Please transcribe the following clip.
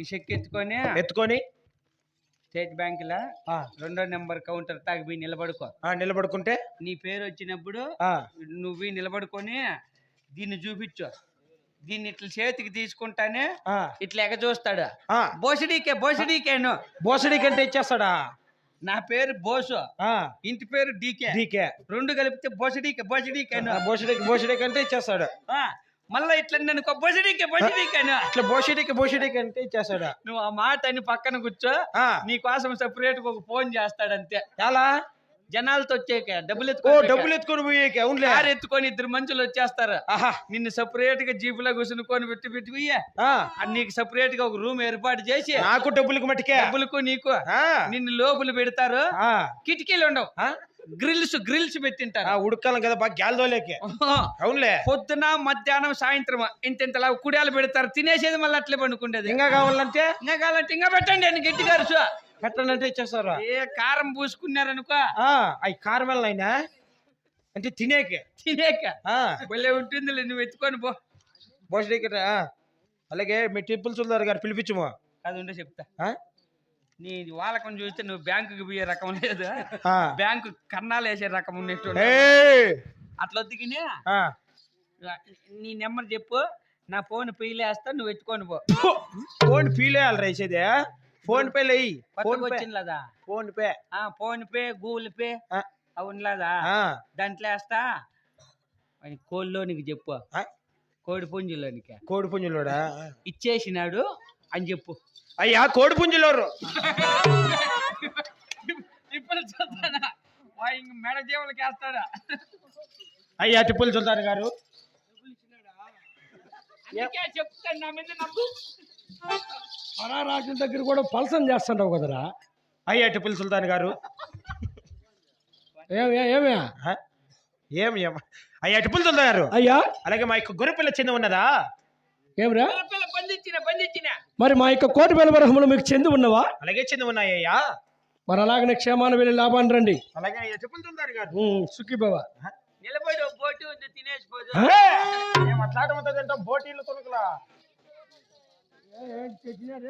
ఈ చెక్ ఎత్తుకొని ఎత్తుకొని స్టేట్ బ్యాంక్ లా 2వ నెంబర్ కౌంటర్ తాకి పోయి నిలబడుకో. నిలబడుకుంటే నీ పేరు వచ్చినప్పుడు నువ్వు నిలబడుకొని దీన్ని చూపించు. దీన్ని ఇట్లా చేతికి తీసుకుంటానే ఇట్లా ఎగ చూస్తాడు. బోసడీకేను బోసడీకి అంటే ఇచ్చేస్తాడా? నా పేరు బోసు, ఇంటి పేరు డీకే, రెండు కలిపితే బోసడీకేను. బోసడీకి అంటే ఇచ్చేస్తాడు. మళ్ళా ఇట్లా అనుకో బోసడీకేను ఇట్లా బోసడీకి అంటే ఇచ్చేస్తాడు. నువ్వు ఆ మాట అని పక్కన కూర్చో, నీ కోసం సెపరేట్ ఒక ఫోన్ చేస్తాడంతే. చాలా జనాలతో వచ్చాక డబ్బులు ఎత్తుకొని పోయేకి కారు ఎత్తుకొని 2 మనుషులు వచ్చేస్తారు. నిన్ను సెపరేట్ గా జీపులో కూర్చుని పెట్టి నీకు సెపరేట్ గా ఒక రూమ్ ఏర్పాటు చేసి నాకు డబ్బులకు నీకు నిన్ను లోపల పెడతారు. కిటికీలు ఉండవు, గ్రిల్స్ పెట్టింటారు. ఉడకాలం కదా బాగా గ్యాల్దోలేకి. అవునులే, పొద్దున మధ్యాహ్నం సాయంత్రం ఇంతలా కుడియాలు పెడతారు. తినేసేది మళ్ళీ అట్లే పండుకుండేది. ఇంకా కావాలంటే ఇంకా పెట్టండి అని గట్టిగా పెట్టండి అంటే ఇచ్చేస్తారు. ఏ కారం పూసుకున్నారనుకో, అవి కారం అయినా అంటే తినేక భలే ఉంటుంది. నువ్వు ఎత్తుకొని బోసడీకి. అలాగే మీ టిప్పుల్ సుల్తాన్ గారు పిలిపించము. అది ఉండే చెప్తా. నీ వాళ్ళకం చూస్తే నువ్వు బ్యాంకుకి పోయే రకం లేదు, బ్యాంకు కన్నాలు వేసే రకం ఉన్నట్టు. అట్లా వద్దుకినే నీ నెంబర్ చెప్పు, నా ఫోన్ పీలేస్తా, నువ్వు ఎత్తుకొని ఫోన్ పీలేయాలి రైసేదే. ఫోన్ పే వచ్చిందా? ఫోన్ పే గూగుల్ పే అవునులాదా? దాంట్లో వేస్తా. కోళ్ళలోనికి చెప్పు, కోడి పుంజులోడా ఇచ్చేసినాడు అని చెప్పు. అయ్యా కోడి పుంజులోరు ఇప్పుడు మెడ జీవులకి వేస్తాడా? అయ్యా టిప్పుల్ సుల్తాన్ గారు చెప్తాను, నా మీద నమ్ము. రాజుల దగ్గర కూడా పలసం చేస్తుంటావు కదరా. అయ్యా టిప్పుల్ సుల్తాన్ గారు ఏమి అయ్యా టిప్పుల్ సుల్తాన్ గారు. అయ్యా అలాగే మా యొక్క గొర్రెపిల్ల చెంది ఉన్నదా? ఏమిరా బంధించిన మరి మా యొక్క కోటి వేల వరహములు మీకు చెంది ఉన్నవా? అలాగే చెంది ఉన్నాయ్యా. మరి అలాగనే క్షేమాన్ని వెళ్ళి లాభాన్ని రండి. అలాగే అయ్యా టిప్పుల్ సుల్తాన్ గారు. సుఖీభవ. నిలబడి బోటు ఉంది తినేసిపోదు. అట్లాంటి బోటీలు కొనుక్కులా తెచ్చినారే.